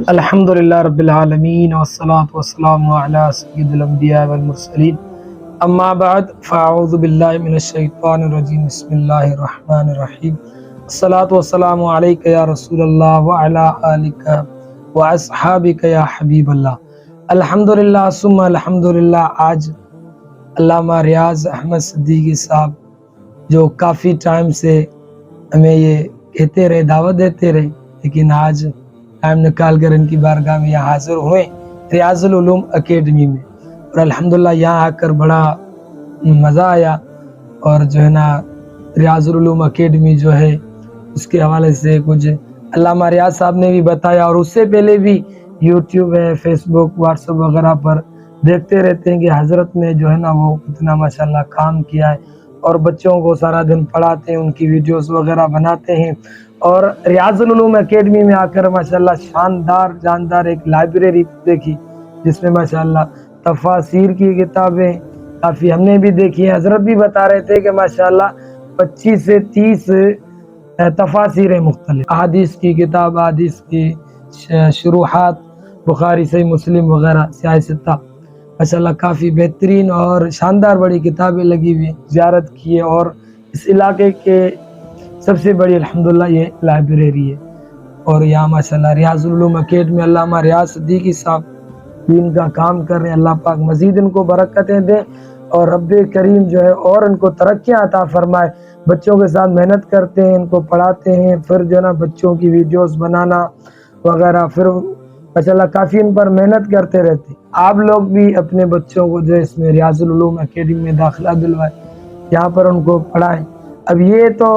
الحمدللہ رب العالمین والصلاة والسلام علی سید الانبیاء والمرسلین اما بعد فاعوذ باللہ من الشیطان الرجیم بسم اللہ الرحمن الرحیم الصلاة والسلام علیکہ یا رسول اللہ وعلی آلک واصحابک یا حبیب اللہ۔ الحمدللہ ثم الحمدللہ۔ آج علامہ ریاض احمد صدیقی صاحب جو کافی ٹائم سے ہمیں یہ کہتے رہے، دعوت دیتے رہے، لیکن آج ٹائم نکال کر ان کی بارگاہ میں یہاں حاضر ہوئے ریاض العلوم اکیڈمی میں، اور الحمدللہ یہاں آ کر بڑا مزہ آیا۔ اور جو ہے نا ریاض العلوم اکیڈمی جو ہے اس کے حوالے سے کچھ علامہ ریاض صاحب نے بھی بتایا، اور اس سے پہلے بھی یوٹیوب ہے، فیس بک، واٹس ایپ وغیرہ پر دیکھتے رہتے ہیں کہ حضرت نے جو ہے نا وہ اتنا ماشاءاللہ کام کیا ہے، اور بچوں کو سارا دن پڑھاتے ہیں، ان کی ویڈیوز وغیرہ بناتے ہیں۔ اور ریاض العلوم اکیڈمی میں آ کر ماشاءاللہ شاندار جاندار ایک لائبریری دیکھی جس میں ماشاءاللہ تفاسیر کی کتابیں کافی ہم نے بھی دیکھی ہیں۔ حضرت بھی بتا رہے تھے کہ ماشاءاللہ 25 سے 30 تفاسیر مختلف، احادیث کی کتاب، احادیث کی شروحات، بخاری، صحیح مسلم وغیرہ، سیاہ ستہ، ماشاءاللہ کافی بہترین اور شاندار بڑی کتابیں لگی ہوئی، زیارت کی ہے۔ اور اس علاقے کے سب سے بڑی الحمدللہ یہ لائبریری ہے، اور یہاں ماشاءاللہ ریاض العلوم اکیڈمی علامہ ریاض صدیقی صاحب دین کا کام کر رہے ہیں۔ اللہ پاک مزید ان کو برکتیں دیں، اور رب کریم جو ہے اور ان کو ترقیاں عطا فرمائے۔ بچوں کے ساتھ محنت کرتے ہیں، ان کو پڑھاتے ہیں، پھر جو ہے نا بچوں کی ویڈیوز بنانا وغیرہ، پھر ماشاءاللہ کافی ان پر محنت کرتے رہتے ہیں۔ آپ لوگ بھی اپنے بچوں کو جو ہے اس میں ریاض العلوم اکیڈمی میں داخلہ دلوائیں، یہاں پر ان کو پڑھائیں۔ اب یہ تو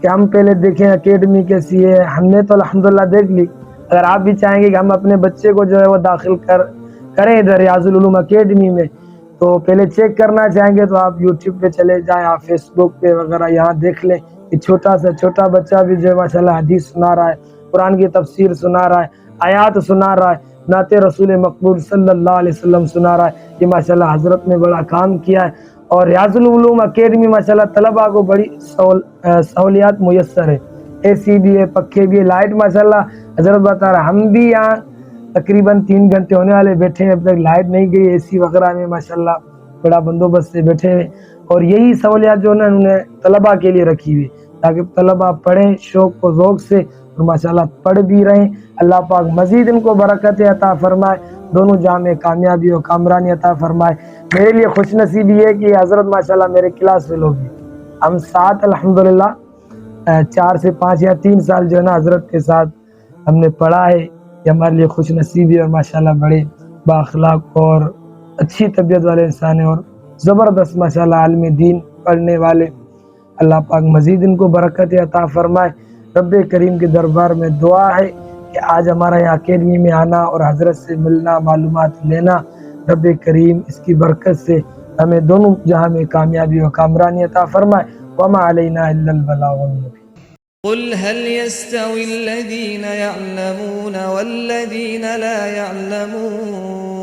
کہ ہم پہلے دیکھیں اکیڈمی کیسی ہے، ہم نے تو الحمدللہ دیکھ لی، اگر آپ بھی چاہیں گے کہ ہم اپنے بچے کو جو ہے وہ داخل کریں ادھر ریاض العلوم اکیڈمی میں، تو پہلے چیک کرنا چاہیں گے تو آپ یوٹیوب پہ چلے جائیں، آپ فیس بک پہ وغیرہ یہاں دیکھ لیں کہ چھوٹا سے چھوٹا بچہ بھی جو ہے ماشاءاللہ حدیث سنا رہا ہے، قرآن کی تفسیر سنا رہا ہے، آیات سنا رہا ہے، نعت رسول مقبول صلی اللہ علیہ وسلم سنا رہا ہے۔ یہ ماشاءاللہ حضرت نے بڑا کام کیا ہے، اور ریاض العلوم اکیڈمی ماشاءاللہ طلباء کو بڑی سہولیات میسر ہے، اے سی بھی ہے، پکھے بھی ہے، لائٹ ماشاءاللہ حضرت بتا رہا ہے، ہم بھی یہاں تقریباً 3 گھنٹے ہونے والے بیٹھے ہیں، اب تک لائٹ نہیں گئی، اے سی وغیرہ میں ماشاءاللہ بڑا بندوبست سے بیٹھے ہیں۔ اور یہی سہولیات جو انہوں نے طلباء کے لیے رکھی ہوئی تاکہ طلباء پڑھیں شوق و ذوق سے، اور ماشاءاللہ پڑھ بھی رہیں۔ اللہ پاک مزید ان کو برکت عطا فرمائے، دونوں جہاں میں کامیابی و کامرانی عطا فرمائے۔ میرے لیے خوش نصیبی ہے کہ حضرت ماشاءاللہ میرے کلاس فیلو بھی، ہم ساتھ الحمدللہ 4 سے 5 یا 3 سال جو ہے نا حضرت کے ساتھ ہم نے پڑھا ہے۔ یہ ہمارے لیے خوش نصیبی، اور ماشاءاللہ بڑے بااخلاق اور اچھی طبیعت والے انسان ہیں، اور زبردست ماشاءاللہ عالم دین پڑھنے والے۔ اللہ پاک مزید ان کو برکت عطا فرمائے۔ رب کریم کے دربار میں دعا ہے کہ آج ہمارا یہاں اکیڈمی میں آنا اور حضرت سے ملنا، معلومات لینا، رب کریم اس کی برکت سے ہمیں دونوں جہاں میں کامیابی و کامرانی عطا فرمائے۔ وما علینا الا البلاغ المبین۔ قل هل يستوي الذين يعلمون والذين لا يعلمون